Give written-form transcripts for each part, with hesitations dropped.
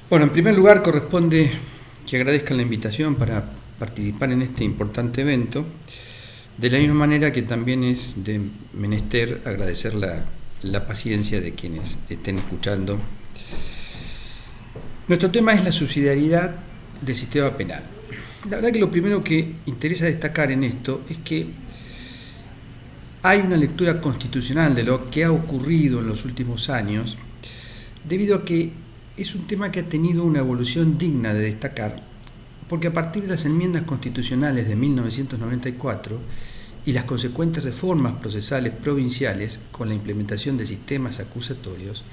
Bueno, en primer lugar corresponde que agradezcan la invitación para participar en este importante evento, de la misma manera que también es de menester agradecer la paciencia de quienes estén escuchando. Nuestro tema es la subsidiariedad del sistema penal. La verdad que lo primero que interesa destacar en esto es que hay una lectura constitucional de lo que ha ocurrido en los últimos años, debido a que es un tema que ha tenido una evolución digna de destacar, porque a partir de las enmiendas constitucionales de 1994 y las consecuentes reformas procesales provinciales con la implementación de sistemas acusatorios,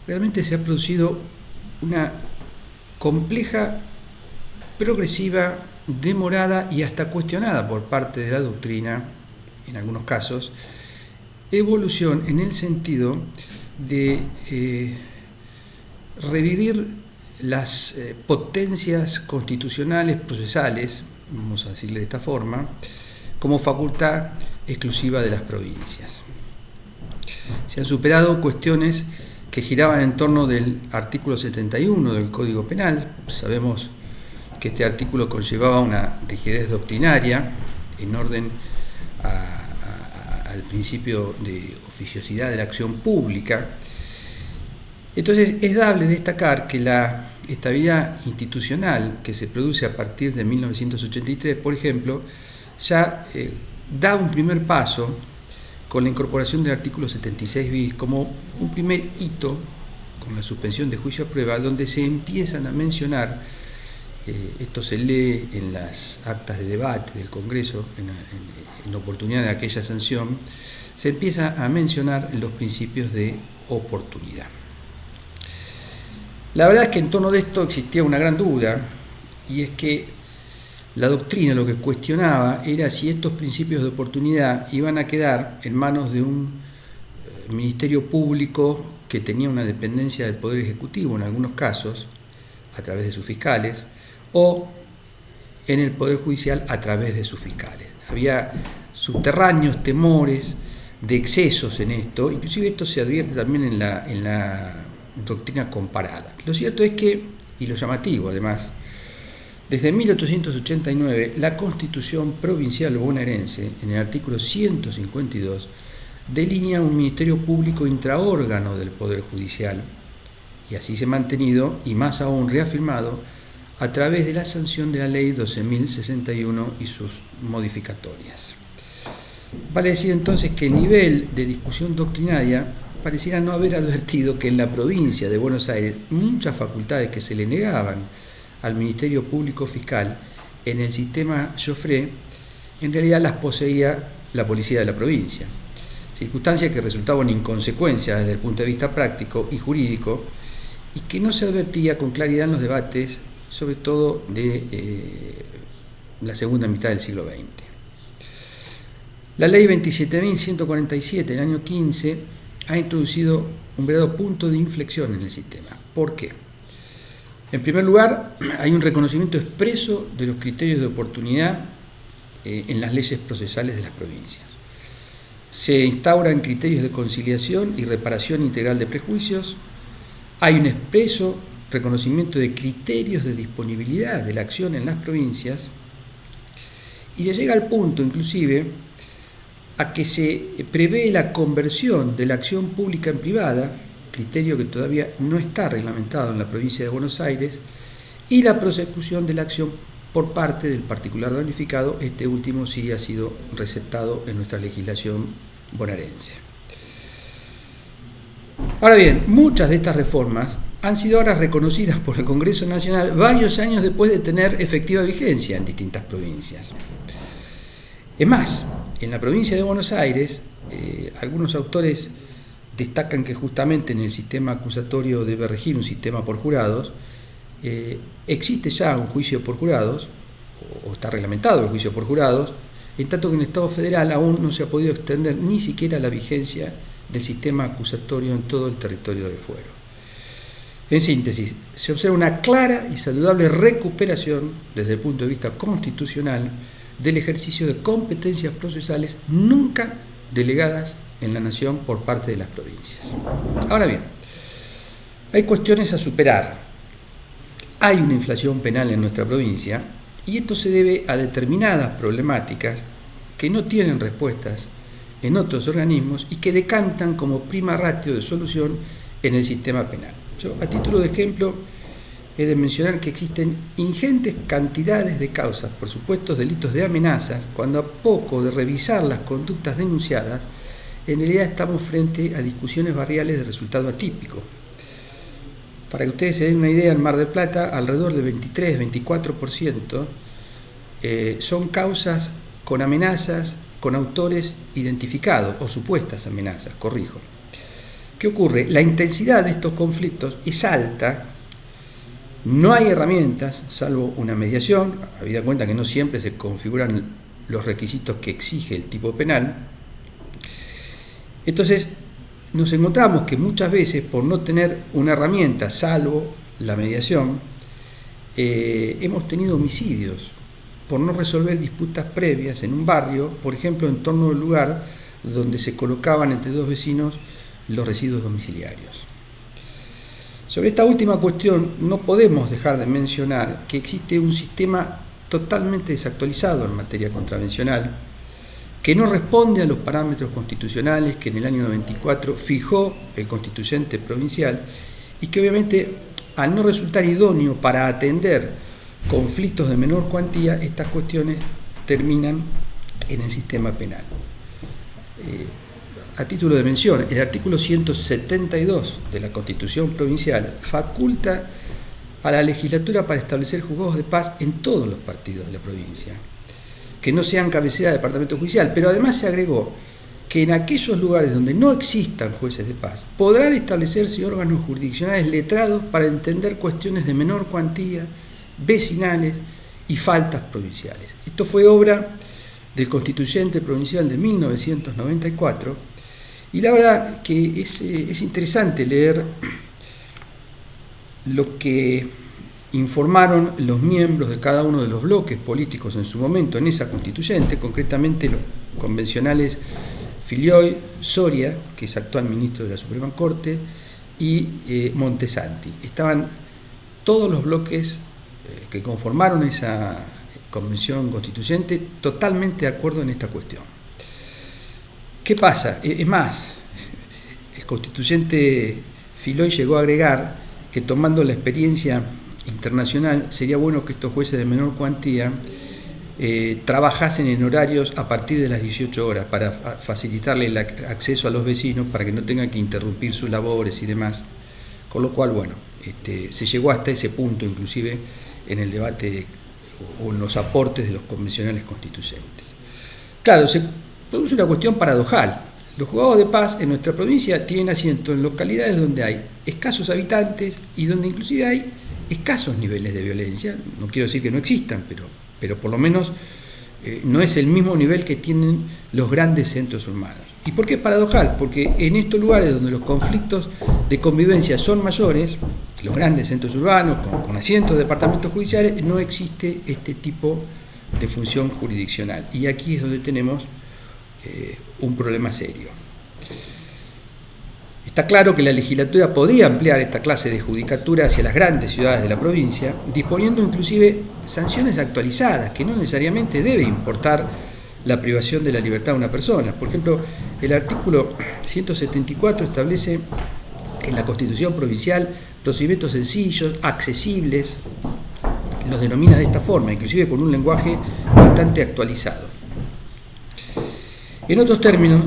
realmente se ha producido una compleja, progresiva, demorada y hasta cuestionada por parte de la doctrina, en algunos casos, evolución en el sentido de revivir las potencias constitucionales procesales, vamos a decirle de esta forma, como facultad exclusiva de las provincias. Se han superado cuestiones que giraban en torno del artículo 71 del Código Penal. Sabemos que este artículo conllevaba una rigidez doctrinaria en orden al principio de oficiosidad de la acción pública. Entonces es dable destacar que la estabilidad institucional que se produce a partir de 1983, por ejemplo, ya da un primer paso con la incorporación del artículo 76 bis como un primer hito con la suspensión de juicio a prueba, donde se empiezan a mencionar, esto se lee en las actas de debate del Congreso, en oportunidad de aquella sanción, se empieza a mencionar los principios de oportunidad. La verdad es que en torno de esto existía una gran duda, y es que la doctrina lo que cuestionaba era si estos principios de oportunidad iban a quedar en manos de un ministerio público que tenía una dependencia del Poder Ejecutivo en algunos casos, a través de sus fiscales, o en el Poder Judicial a través de sus fiscales. Había subterráneos temores de excesos en esto, inclusive esto se advierte también en la doctrina comparada. Lo cierto es que, y lo llamativo además, desde 1889 la Constitución Provincial Bonaerense, en el artículo 152, delinea un ministerio público intraórgano del Poder Judicial, y así se ha mantenido, y más aún reafirmado, a través de la sanción de la Ley 12.061 y sus modificatorias. Vale decir entonces que el nivel de discusión doctrinaria pareciera no haber advertido que en la provincia de Buenos Aires muchas facultades que se le negaban al Ministerio Público Fiscal en el sistema Joffre, en realidad las poseía la policía de la provincia, circunstancia que resultaba una inconsecuencia desde el punto de vista práctico y jurídico, y que no se advertía con claridad en los debates, sobre todo de la segunda mitad del siglo XX. La Ley 27.147 del año 15 ha introducido un verdadero punto de inflexión en el sistema. ¿Por qué? En primer lugar, hay un reconocimiento expreso de los criterios de oportunidad en las leyes procesales de las provincias. Se instauran criterios de conciliación y reparación integral de prejuicios. Hay un expreso reconocimiento de criterios de disponibilidad de la acción en las provincias, y se llega al punto, inclusive, a que se prevé la conversión de la acción pública en privada, criterio que todavía no está reglamentado en la provincia de Buenos Aires, y la prosecución de la acción por parte del particular damnificado. Este último sí ha sido receptado en nuestra legislación bonaerense. Ahora bien, muchas de estas reformas han sido ahora reconocidas por el Congreso Nacional varios años después de tener efectiva vigencia en distintas provincias. Es más, en la provincia de Buenos Aires, algunos autores destacan que justamente en el sistema acusatorio debe regir un sistema por jurados. Existe ya un juicio por jurados, o está reglamentado el juicio por jurados, en tanto que en el Estado federal aún no se ha podido extender ni siquiera la vigencia del sistema acusatorio en todo el territorio del fuero. En síntesis, se observa una clara y saludable recuperación desde el punto de vista constitucional del ejercicio de competencias procesales nunca delegadas en la nación por parte de las provincias. Ahora bien, hay cuestiones a superar hay una inflación penal en nuestra provincia y esto se debe a determinadas problemáticas que no tienen respuestas en otros organismos y que decantan como prima ratio de solución en el sistema penal. Yo, a título de ejemplo, he de mencionar que existen ingentes cantidades de causas por supuestos delitos de amenazas, cuando a poco de revisar las conductas denunciadas, en realidad estamos frente a discusiones barriales de resultado atípico. Para que ustedes se den una idea, en Mar del Plata, alrededor del 23-24% son causas con amenazas, con autores identificados, o supuestas amenazas, corrijo. ¿Qué ocurre? La intensidad de estos conflictos es alta, no hay herramientas, salvo una mediación, habida cuenta que no siempre se configuran los requisitos que exige el tipo penal. Entonces, nos encontramos que muchas veces, por no tener una herramienta, salvo la mediación, hemos tenido homicidios, por no resolver disputas previas en un barrio, por ejemplo, en torno al lugar donde se colocaban entre dos vecinos los residuos domiciliarios. Sobre esta última cuestión, no podemos dejar de mencionar que existe un sistema totalmente desactualizado en materia contravencional, que no responde a los parámetros constitucionales que en el año 94 fijó el constituyente provincial y que obviamente, al no resultar idóneo para atender conflictos de menor cuantía, estas cuestiones terminan en el sistema penal. A título de mención, el artículo 172 de la Constitución Provincial faculta a la legislatura para establecer juzgados de paz en todos los partidos de la provincia, que no sean cabecera de departamento judicial, pero además se agregó que en aquellos lugares donde no existan jueces de paz podrán establecerse órganos jurisdiccionales letrados para entender cuestiones de menor cuantía, vecinales y faltas provinciales. Esto fue obra del Constituyente Provincial de 1994 y la verdad que es interesante leer lo que informaron los miembros de cada uno de los bloques políticos en su momento en esa constituyente, concretamente los convencionales Filioy, Soria, que es actual ministro de la Suprema Corte, y Montesanti. Estaban todos los bloques que conformaron esa convención constituyente totalmente de acuerdo en esta cuestión. ¿Qué pasa? Es más, el constituyente Filioy llegó a agregar que, tomando la experiencia internacional, sería bueno que estos jueces de menor cuantía trabajasen en horarios a partir de las 18 horas para facilitarle el acceso a los vecinos para que no tengan que interrumpir sus labores y demás. Con lo cual, bueno, se llegó hasta ese punto, inclusive en el debate o en los aportes de los convencionales constituyentes. Claro, se produce una cuestión paradojal. Los juzgados de paz en nuestra provincia tienen asiento en localidades donde hay escasos habitantes y donde inclusive hay escasos niveles de violencia. No quiero decir que no existan, pero por lo menos no es el mismo nivel que tienen los grandes centros urbanos. ¿Y por qué es paradojal? Porque en estos lugares donde los conflictos de convivencia son mayores, los grandes centros urbanos con asientos de departamentos judiciales, no existe este tipo de función jurisdiccional. Y aquí es donde tenemos un problema serio. Está claro que la legislatura podría ampliar esta clase de judicatura hacia las grandes ciudades de la provincia, disponiendo inclusive sanciones actualizadas, que no necesariamente debe importar la privación de la libertad de una persona. Por ejemplo, el artículo 174 establece en la Constitución Provincial procedimientos sencillos, accesibles, los denomina de esta forma, inclusive con un lenguaje bastante actualizado. En otros términos,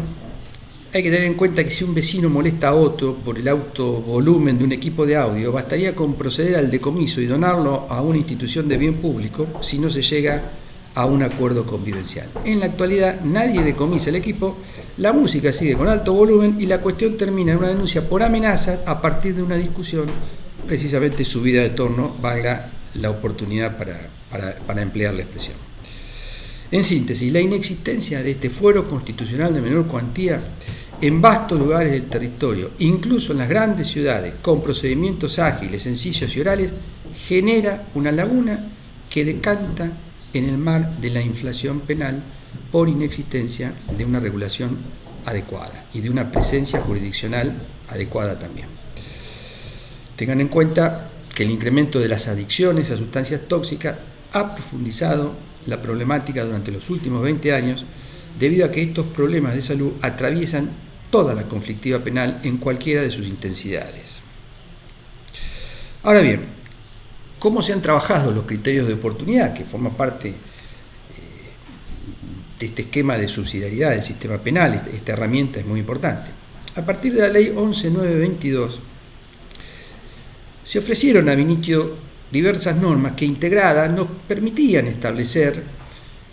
hay que tener en cuenta que si un vecino molesta a otro por el alto volumen de un equipo de audio, bastaría con proceder al decomiso y donarlo a una institución de bien público si no se llega a un acuerdo convivencial. En la actualidad nadie decomisa el equipo, la música sigue con alto volumen y la cuestión termina en una denuncia por amenazas a partir de una discusión precisamente subida de tono, valga la oportunidad para emplear la expresión. En síntesis, la inexistencia de este fuero constitucional de menor cuantía en vastos lugares del territorio, incluso en las grandes ciudades, con procedimientos ágiles, sencillos y orales, genera una laguna que decanta en el mar de la inflación penal por inexistencia de una regulación adecuada y de una presencia jurisdiccional adecuada también. Tengan en cuenta que el incremento de las adicciones a sustancias tóxicas ha profundizado la problemática durante los últimos 20 años, debido a que estos problemas de salud atraviesan toda la conflictiva penal en cualquiera de sus intensidades. Ahora bien, ¿cómo se han trabajado los criterios de oportunidad, que forman parte de este esquema de subsidiariedad del sistema penal? Esta herramienta es muy importante. A partir de la ley 11.922, se ofrecieron a Vinicius diversas normas que integradas nos permitían establecer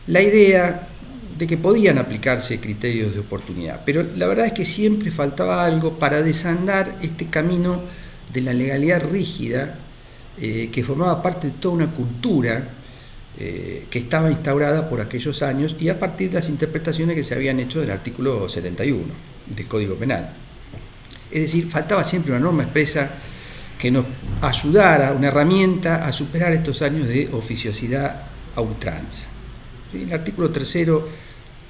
la idea de que podían aplicarse criterios de oportunidad. Pero la verdad es que siempre faltaba algo para desandar este camino de la legalidad rígida que formaba parte de toda una cultura que estaba instaurada por aquellos años y a partir de las interpretaciones que se habían hecho del artículo 71 del Código Penal. Es decir, faltaba siempre una norma expresa que nos ayudara, una herramienta a superar estos años de oficiosidad a ultranza. El artículo 3º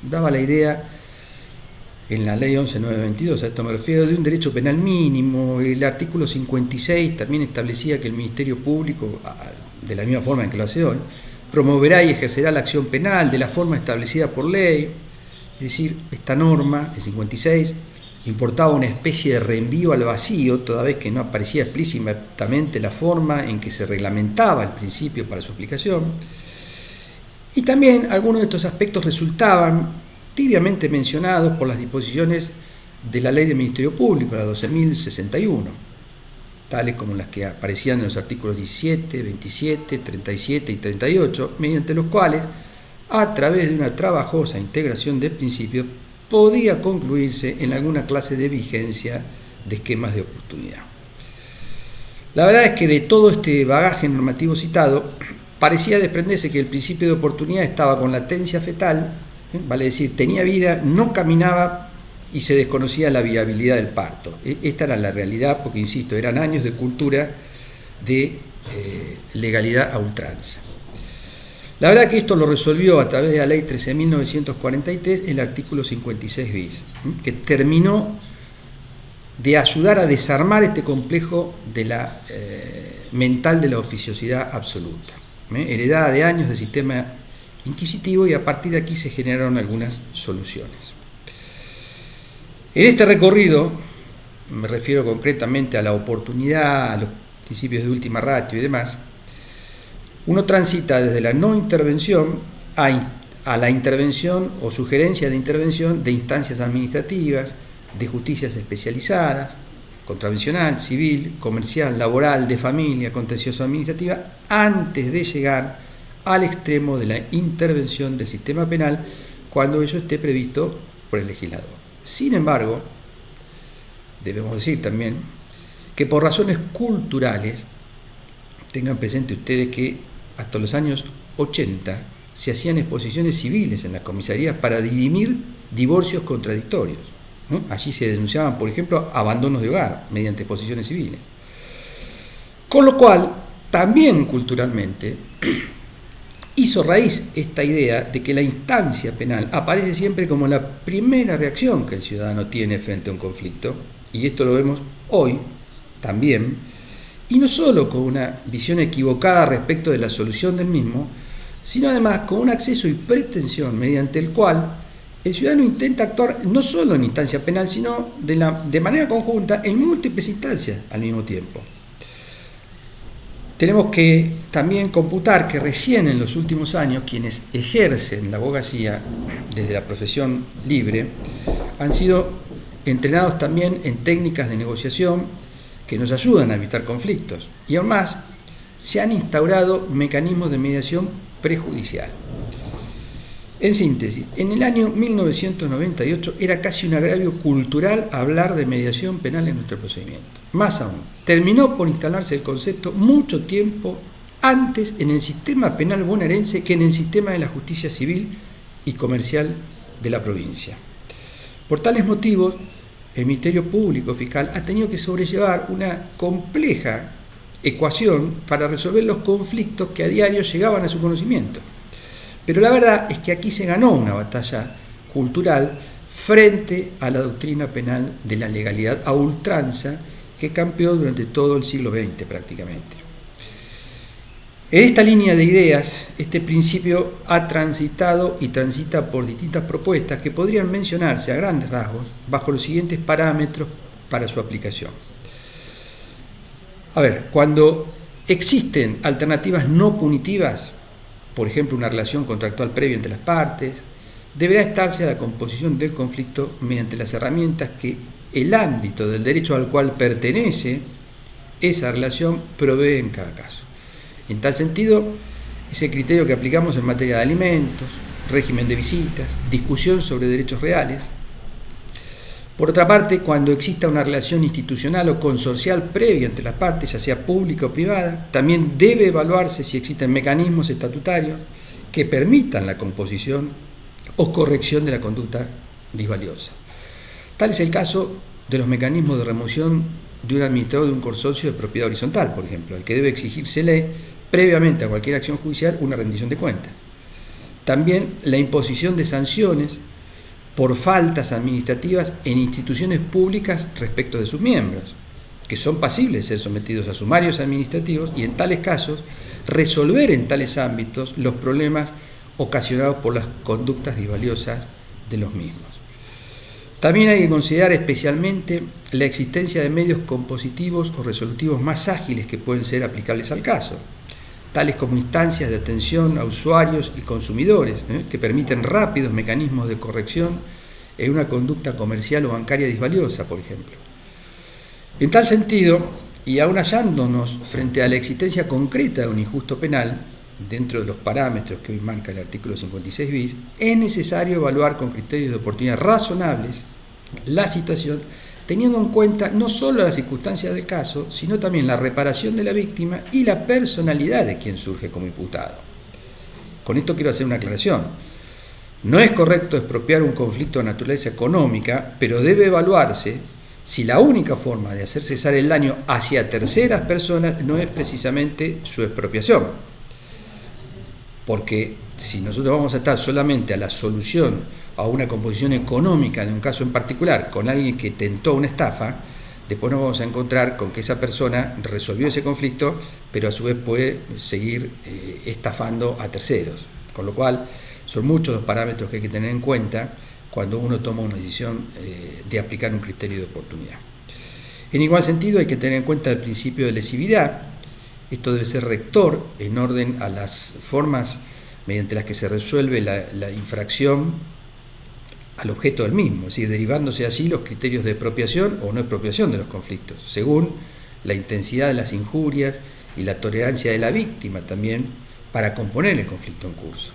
daba la idea, en la ley 11.922, a esto me refiero, de un derecho penal mínimo. El artículo 56 también establecía que el Ministerio Público, de la misma forma en que lo hace hoy, promoverá y ejercerá la acción penal de la forma establecida por ley. Es decir, esta norma, el 56, importaba una especie de reenvío al vacío, toda vez que no aparecía explícitamente la forma en que se reglamentaba el principio para su aplicación. Y también algunos de estos aspectos resultaban tibiamente mencionados por las disposiciones de la Ley del Ministerio Público, la 12.061, tales como las que aparecían en los artículos 17, 27, 37 y 38, mediante los cuales, a través de una trabajosa integración de principios, podía concluirse en alguna clase de vigencia de esquemas de oportunidad. La verdad es que de todo este bagaje normativo citado, parecía desprenderse que el principio de oportunidad estaba con latencia fetal, vale decir, tenía vida, no caminaba y se desconocía la viabilidad del parto. Esta era la realidad, porque, insisto, eran años de cultura de legalidad a ultranza. La verdad que esto lo resolvió a través de la ley 13.943 el artículo 56 bis, que terminó de ayudar a desarmar este complejo de la mental de la oficiosidad absoluta, heredada de años del sistema inquisitivo, y a partir de aquí se generaron algunas soluciones. En este recorrido, me refiero concretamente a la oportunidad, a los principios de última ratio y demás, uno transita desde la no intervención a la intervención o sugerencia de intervención de instancias administrativas, de justicias especializadas, contravencional, civil, comercial, laboral, de familia, contencioso administrativa, antes de llegar al extremo de la intervención del sistema penal cuando ello esté previsto por el legislador. Sin embargo, debemos decir también que por razones culturales, tengan presente ustedes que hasta los años 80 se hacían exposiciones civiles en las comisarías para dirimir divorcios contradictorios, ¿no? Allí se denunciaban, por ejemplo, abandonos de hogar mediante exposiciones civiles. Con lo cual, también culturalmente, hizo raíz esta idea de que la instancia penal aparece siempre como la primera reacción que el ciudadano tiene frente a un conflicto, y esto lo vemos hoy también, y no solo con una visión equivocada respecto de la solución del mismo, sino además con un acceso y pretensión mediante el cual el ciudadano intenta actuar no solo en instancia penal, sino de manera conjunta en múltiples instancias al mismo tiempo. Tenemos que también computar que recién en los últimos años quienes ejercen la abogacía desde la profesión libre han sido entrenados también en técnicas de negociación que nos ayudan a evitar conflictos, y aún más se han instaurado mecanismos de mediación prejudicial. En síntesis, en el año 1998 era casi un agravio cultural hablar de mediación penal en nuestro procedimiento. Más aún, terminó por instalarse el concepto mucho tiempo antes en el sistema penal bonaerense que en el sistema de la justicia civil y comercial de la provincia. Por tales motivos, el Ministerio Público Fiscal ha tenido que sobrellevar una compleja ecuación para resolver los conflictos que a diario llegaban a su conocimiento. Pero la verdad es que aquí se ganó una batalla cultural frente a la doctrina penal de la legalidad a ultranza que campeó durante todo el siglo XX prácticamente. En esta línea de ideas, este principio ha transitado y transita por distintas propuestas que podrían mencionarse a grandes rasgos bajo los siguientes parámetros para su aplicación. A ver, cuando existen alternativas no punitivas, por ejemplo una relación contractual previa entre las partes, deberá estarse a la composición del conflicto mediante las herramientas que el ámbito del derecho al cual pertenece esa relación provee en cada caso. En tal sentido, ese criterio que aplicamos en materia de alimentos, régimen de visitas, discusión sobre derechos reales. Por otra parte, cuando exista una relación institucional o consorcial previa entre las partes, ya sea pública o privada, también debe evaluarse si existen mecanismos estatutarios que permitan la composición o corrección de la conducta disvaliosa. Tal es el caso de los mecanismos de remoción de un administrador de un consorcio de propiedad horizontal, por ejemplo, al que debe exigírsele previamente a cualquier acción judicial una rendición de cuentas. También la imposición de sanciones por faltas administrativas en instituciones públicas respecto de sus miembros, que son pasibles de ser sometidos a sumarios administrativos y en tales casos resolver en tales ámbitos los problemas ocasionados por las conductas disvaliosas de los mismos. También hay que considerar especialmente la existencia de medios compositivos o resolutivos más ágiles que pueden ser aplicables al caso, tales como instancias de atención a usuarios y consumidores, que permiten rápidos mecanismos de corrección en una conducta comercial o bancaria disvaliosa, por ejemplo. En tal sentido, y aún hallándonos frente a la existencia concreta de un injusto penal, dentro de los parámetros que hoy marca el artículo 56 bis, es necesario evaluar con criterios de oportunidad razonables la situación, teniendo en cuenta no solo las circunstancias del caso, sino también la reparación de la víctima y la personalidad de quien surge como imputado. Con esto quiero hacer una aclaración. No es correcto expropiar un conflicto de naturaleza económica, pero debe evaluarse si la única forma de hacer cesar el daño hacia terceras personas no es precisamente su expropiación. Porque si nosotros vamos a estar solamente a la solución a una composición económica de un caso en particular con alguien que tentó una estafa, después nos vamos a encontrar con que esa persona resolvió ese conflicto, pero a su vez puede seguir estafando a terceros. Con lo cual, son muchos los parámetros que hay que tener en cuenta cuando uno toma una decisión de aplicar un criterio de oportunidad. En igual sentido, hay que tener en cuenta el principio de lesividad. Esto debe ser rector en orden a las formas mediante las que se resuelve la infracción al objeto del mismo, es decir, derivándose así los criterios de expropiación o no expropiación de los conflictos, según la intensidad de las injurias y la tolerancia de la víctima también para componer el conflicto en curso.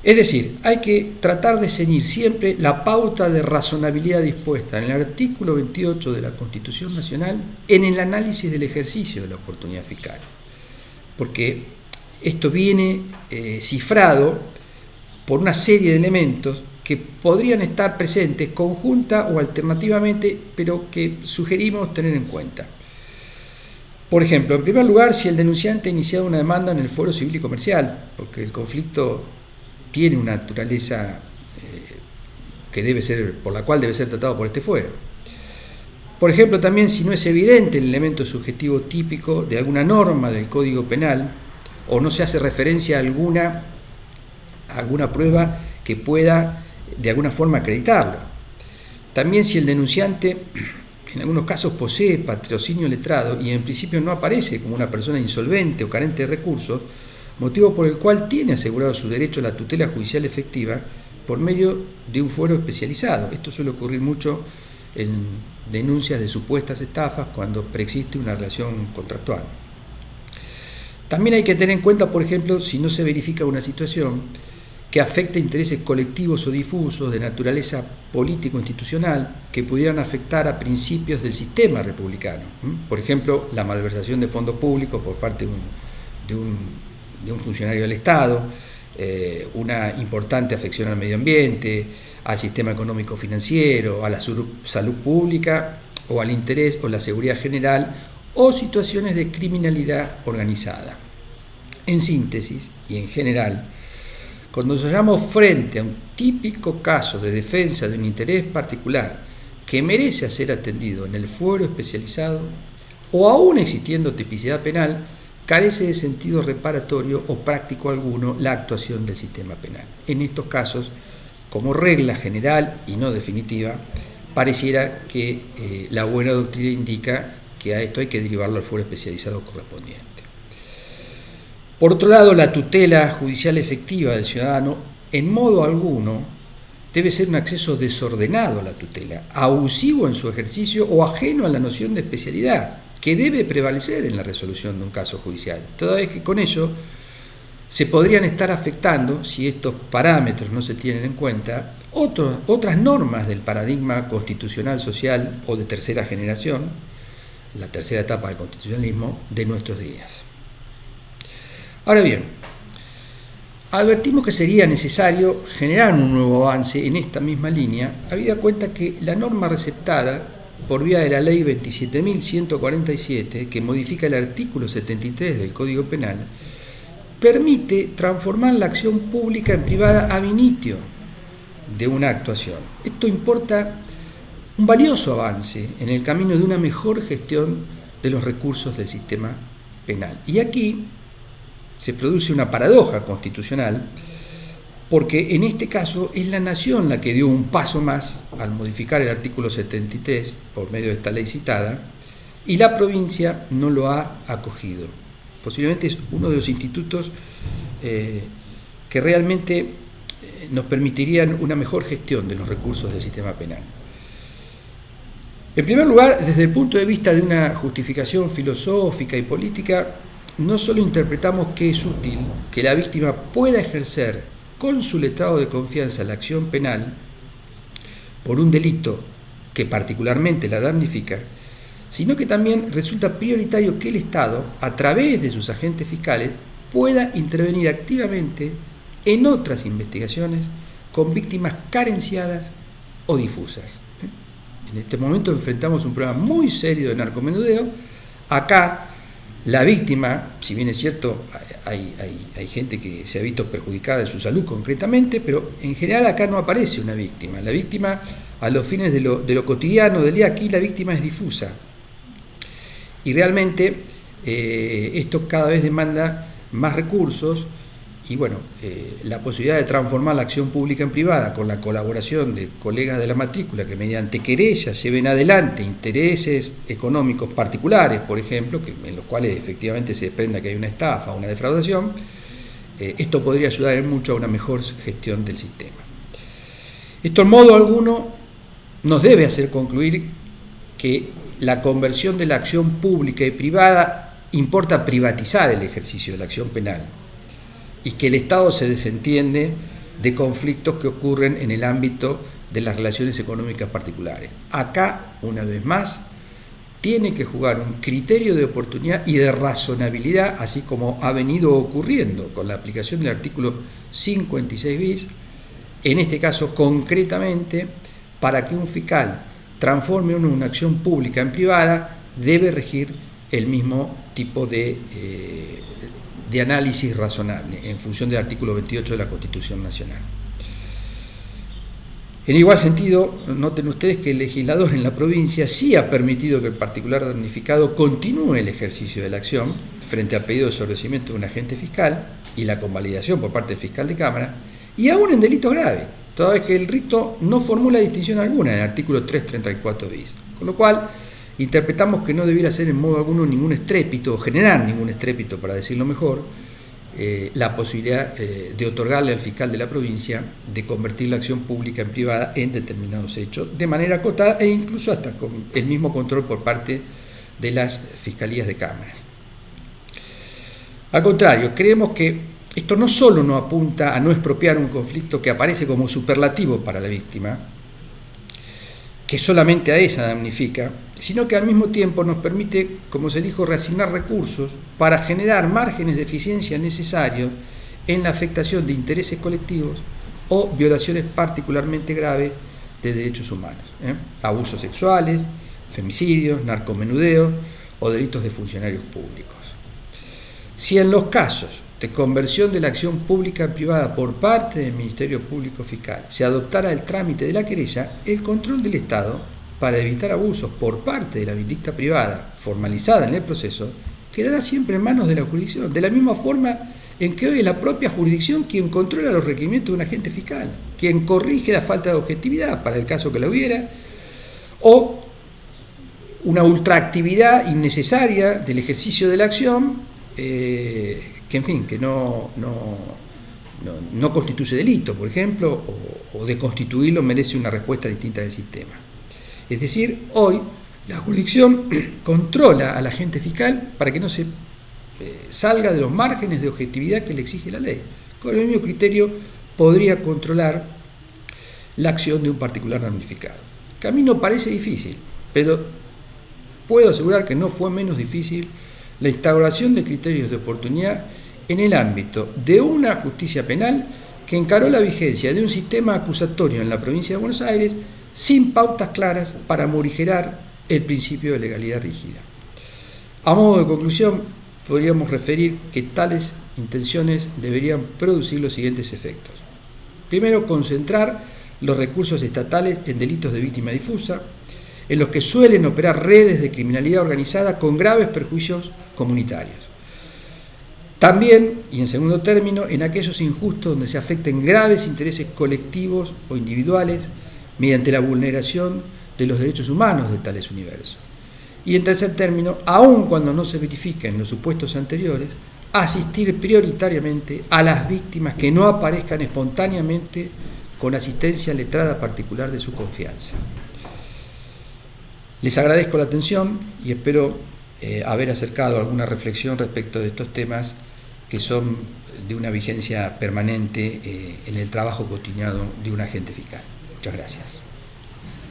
Es decir, hay que tratar de ceñir siempre la pauta de razonabilidad dispuesta en el artículo 28 de la Constitución Nacional en el análisis del ejercicio de la oportunidad fiscal, porque esto viene cifrado por una serie de elementos que podrían estar presentes conjunta o alternativamente, pero que sugerimos tener en cuenta. Por ejemplo, en primer lugar, si el denunciante ha iniciado una demanda en el fuero civil y comercial, porque el conflicto tiene una naturaleza por la cual debe ser tratado por este fuero. Por ejemplo, también si no es evidente el elemento subjetivo típico de alguna norma del Código Penal o no se hace referencia a alguna prueba que pueda de alguna forma acreditarlo. También si el denunciante en algunos casos posee patrocinio letrado y en principio no aparece como una persona insolvente o carente de recursos, motivo por el cual tiene asegurado su derecho a la tutela judicial efectiva por medio de un fuero especializado. Esto suele ocurrir mucho en denuncias de supuestas estafas cuando preexiste una relación contractual. También hay que tener en cuenta, por ejemplo, si no se verifica una situación que afecte intereses colectivos o difusos de naturaleza político-institucional que pudieran afectar a principios del sistema republicano. Por ejemplo, la malversación de fondos públicos por parte de un funcionario del Estado, una importante afección al medio ambiente, al sistema económico-financiero, a la salud pública o al interés o la seguridad general o situaciones de criminalidad organizada. En síntesis y en general, cuando nos hallamos frente a un típico caso de defensa de un interés particular que merece ser atendido en el fuero especializado o aún existiendo tipicidad penal, carece de sentido reparatorio o práctico alguno la actuación del sistema penal. En estos casos, como regla general y no definitiva, pareciera que la buena doctrina indica que a esto hay que derivarlo al fuero especializado correspondiente. Por otro lado, la tutela judicial efectiva del ciudadano en modo alguno debe ser un acceso desordenado a la tutela, abusivo en su ejercicio o ajeno a la noción de especialidad, que debe prevalecer en la resolución de un caso judicial, toda vez que con ello se podrían estar afectando, si estos parámetros no se tienen en cuenta, otras normas del paradigma constitucional social o de tercera generación, la tercera etapa del constitucionalismo, de nuestros días. Ahora bien, advertimos que sería necesario generar un nuevo avance en esta misma línea, habida cuenta que la norma receptada por vía de la Ley 27.147, que modifica el artículo 73 del Código Penal, permite transformar la acción pública en privada ab initio de una actuación. Esto importa un valioso avance en el camino de una mejor gestión de los recursos del sistema penal. Y aquí se produce una paradoja constitucional, porque en este caso es la Nación la que dio un paso más al modificar el artículo 73 por medio de esta ley citada, y la provincia no lo ha acogido. Posiblemente es uno de los institutos que realmente nos permitirían una mejor gestión de los recursos del sistema penal. En primer lugar, desde el punto de vista de una justificación filosófica y política, no solo interpretamos que es útil que la víctima pueda ejercer con su letrado de confianza la acción penal por un delito que particularmente la damnifica, sino que también resulta prioritario que el Estado, a través de sus agentes fiscales, pueda intervenir activamente en otras investigaciones con víctimas carenciadas o difusas. En este momento enfrentamos un problema muy serio de narcomenudeo. Acá la víctima, si bien es cierto, hay gente que se ha visto perjudicada en su salud concretamente, pero en general acá no aparece una víctima. La víctima, a los fines de lo cotidiano del día, aquí la víctima es difusa. Y realmente esto cada vez demanda más recursos y bueno, la posibilidad de transformar la acción pública en privada con la colaboración de colegas de la matrícula que mediante querellas lleven adelante intereses económicos particulares, por ejemplo, en los cuales efectivamente se desprenda que hay una estafa o una defraudación, esto podría ayudar en mucho a una mejor gestión del sistema. Esto en modo alguno nos debe hacer concluir que la conversión de la acción pública y privada importa privatizar el ejercicio de la acción penal y que el Estado se desentiende de conflictos que ocurren en el ámbito de las relaciones económicas particulares. Acá, una vez más, tiene que jugar un criterio de oportunidad y de razonabilidad, así como ha venido ocurriendo con la aplicación del artículo 56 bis, en este caso concretamente, para que un fiscal transforme una acción pública en privada, debe regir el mismo tipo de análisis razonable en función del artículo 28 de la Constitución Nacional. En igual sentido, noten ustedes que el legislador en la provincia sí ha permitido que el particular damnificado continúe el ejercicio de la acción frente al pedido de sobreseimiento de un agente fiscal y la convalidación por parte del fiscal de Cámara, y aún en delitos graves, toda vez que el rito no formula distinción alguna en el artículo 334 bis. Con lo cual, interpretamos que no debiera ser en modo alguno ningún estrépito, o generar ningún estrépito, para decirlo mejor, la posibilidad de otorgarle al fiscal de la provincia de convertir la acción pública en privada en determinados hechos, de manera acotada e incluso hasta con el mismo control por parte de las fiscalías de cámaras. Al contrario, creemos que esto no solo no apunta a no expropiar un conflicto que aparece como superlativo para la víctima, que solamente a ella damnifica, sino que al mismo tiempo nos permite, como se dijo, reasignar recursos para generar márgenes de eficiencia necesarios en la afectación de intereses colectivos o violaciones particularmente graves de derechos humanos, abusos sexuales, femicidios, narcomenudeo o delitos de funcionarios públicos. Si en los casos de conversión de la acción pública en privada por parte del Ministerio Público Fiscal se adoptara el trámite de la querella, el control del Estado para evitar abusos por parte de la vindicta privada formalizada en el proceso quedará siempre en manos de la jurisdicción, de la misma forma en que hoy es la propia jurisdicción quien controla los requerimientos de un agente fiscal, quien corrige la falta de objetividad, para el caso que la hubiera, o una ultraactividad innecesaria del ejercicio de la acción, que en fin, que no constituye delito, por ejemplo, o de constituirlo merece una respuesta distinta del sistema. Es decir, hoy la jurisdicción controla al agente fiscal para que no se salga de los márgenes de objetividad que le exige la ley. Con el mismo criterio podría controlar la acción de un particular damnificado. Camino parece difícil, pero puedo asegurar que no fue menos difícil la instauración de criterios de oportunidad en el ámbito de una justicia penal que encaró la vigencia de un sistema acusatorio en la provincia de Buenos Aires sin pautas claras para morigerar el principio de legalidad rígida. A modo de conclusión, podríamos referir que tales intenciones deberían producir los siguientes efectos. Primero, concentrar los recursos estatales en delitos de víctima difusa, en los que suelen operar redes de criminalidad organizada con graves perjuicios comunitarios. También, y en segundo término, en aquellos injustos donde se afecten graves intereses colectivos o individuales mediante la vulneración de los derechos humanos de tales universos. Y en tercer término, aun cuando no se verifiquen los supuestos anteriores, asistir prioritariamente a las víctimas que no aparezcan espontáneamente con asistencia letrada particular de su confianza. Les agradezco la atención y espero haber acercado alguna reflexión respecto de estos temas que son de una vigencia permanente en el trabajo cotidiano de un agente fiscal. Muchas gracias.